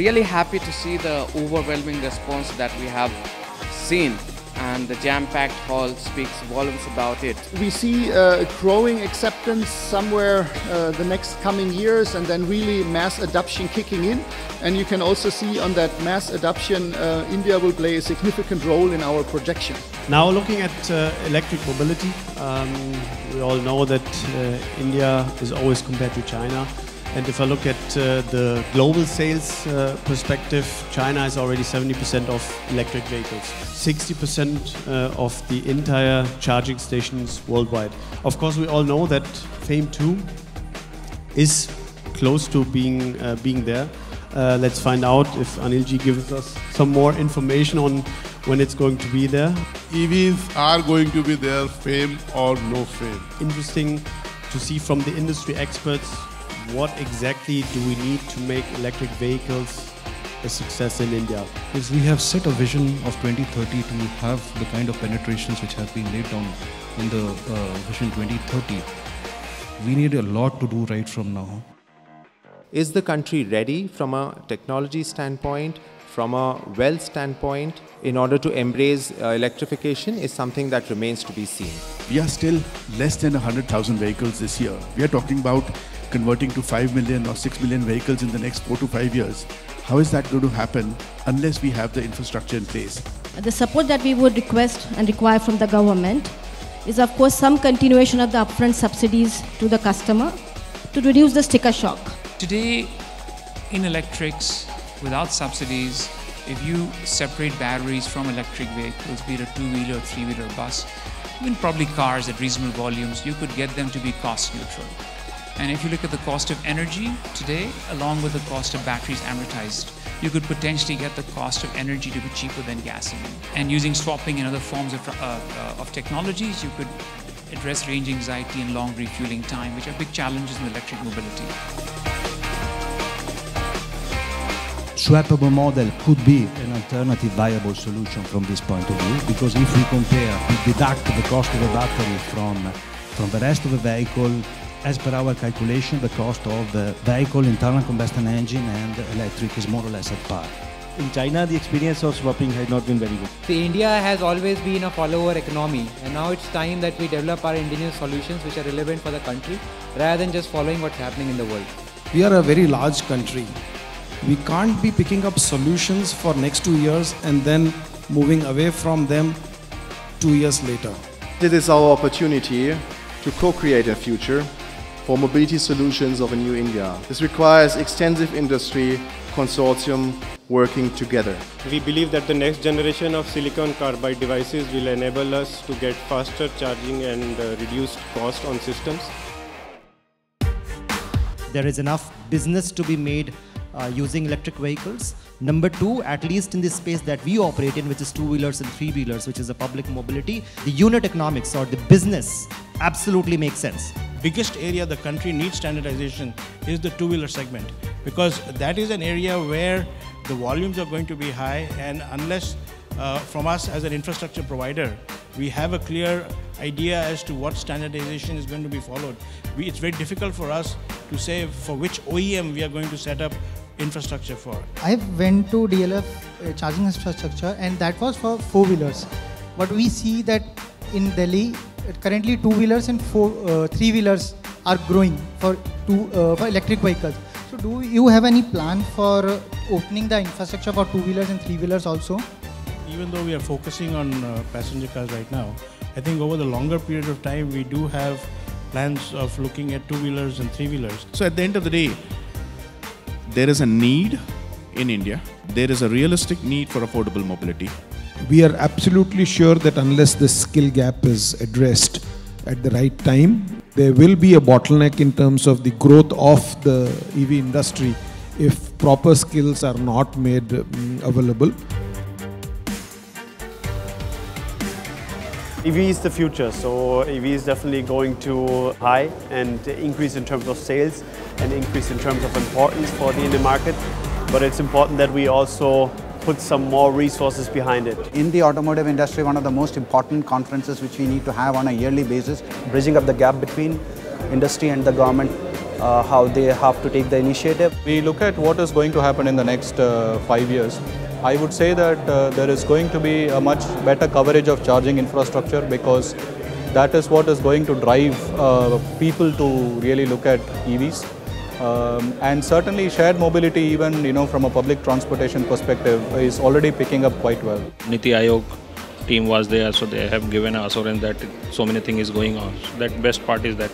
really happy to see the overwhelming response that we have seen, and the jam-packed hall speaks volumes about it. We see growing acceptance somewhere the next coming years, and then really mass adoption kicking in. And you can also see on that mass adoption, India will play a significant role in our projection. Now looking at electric mobility, we all know that India is always compared to China. And if I look at the global sales perspective, China is already 70% of electric vehicles, 60% of the entire charging stations worldwide. Of course, we all know that FAME 2 is close to being there. Let's find out if Anilji gives us some more information on when it's going to be there. EVs are going to be there, FAME or no FAME. Interesting to see from the industry experts what exactly do we need to make electric vehicles a success in India. Because we have set a vision of 2030 to have the kind of penetrations which have been laid down in the Vision 2030. We need a lot to do right from now. Is the country ready from a technology standpoint, from a wealth standpoint, in order to embrace electrification is something that remains to be seen. We are still less than 100,000 vehicles this year. We are talking about converting to 5 million or 6 million vehicles in the next 4 to 5 years. How is that going to happen unless we have the infrastructure in place? The support that we would request and require from the government is, of course, some continuation of the upfront subsidies to the customer to reduce the sticker shock. Today, in electrics, without subsidies, if you separate batteries from electric vehicles, be it a two-wheeler or three-wheeler bus, even probably cars at reasonable volumes, you could get them to be cost neutral. And if you look at the cost of energy today, along with the cost of batteries amortized, you could potentially get the cost of energy to be cheaper than gasoline. And using swapping and other forms of technologies, you could address range anxiety and long refueling time, which are big challenges in electric mobility. Swappable model could be an alternative viable solution from this point of view, because if we compare, we deduct the cost of a battery from the rest of the vehicle, as per our calculation, the cost of the vehicle, internal combustion engine and electric is more or less at par. In China, the experience of swapping had not been very good. See, India has always been a follower economy, and now it's time that we develop our indigenous solutions which are relevant for the country, rather than just following what's happening in the world. We are a very large country. We can't be picking up solutions for next 2 years and then moving away from them 2 years later. It is our opportunity to co-create a future for mobility solutions of a new India. This requires extensive industry consortium working together. We believe that the next generation of silicon carbide devices will enable us to get faster charging and reduced cost on systems. There is enough business to be made using electric vehicles. Number two, at least in this space that we operate in, which is two-wheelers and three-wheelers, which is a public mobility, the unit economics or the business absolutely makes sense. Biggest area the country needs standardization is the two-wheeler segment, because that is an area where the volumes are going to be high, and unless from us as an infrastructure provider, we have a clear idea as to what standardization is going to be followed. It's very difficult for us to say for which OEM we are going to set up infrastructure for. I went to DLF charging infrastructure, and that was for four-wheelers. But we see that in Delhi, currently two-wheelers and three-wheelers are growing for electric vehicles. So do you have any plan for opening the infrastructure for two-wheelers and three-wheelers also? Even though we are focusing on passenger cars right now, I think over the longer period of time, we do have plans of looking at two-wheelers and three-wheelers. So at the end of the day, there is a need in India. There is a realistic need for affordable mobility. We are absolutely sure that unless the skill gap is addressed at the right time, there will be a bottleneck in terms of the growth of the EV industry if proper skills are not made available. EV is the future, so EV is definitely going to high and increase in terms of sales and increase in terms of importance for the Indian market. But it's important that we also put some more resources behind it. In the automotive industry, one of the most important conferences which we need to have on a yearly basis, bridging up the gap between industry and the government how they have to take the initiative. We look at what is going to happen in the next 5 years. I would say that there is going to be a much better coverage of charging infrastructure, because that is what is going to drive people to really look at EVs. And certainly shared mobility, even from a public transportation perspective, is already picking up quite well. Niti Aayog team was there, so they have given assurance that so many things is going on. So that best part is that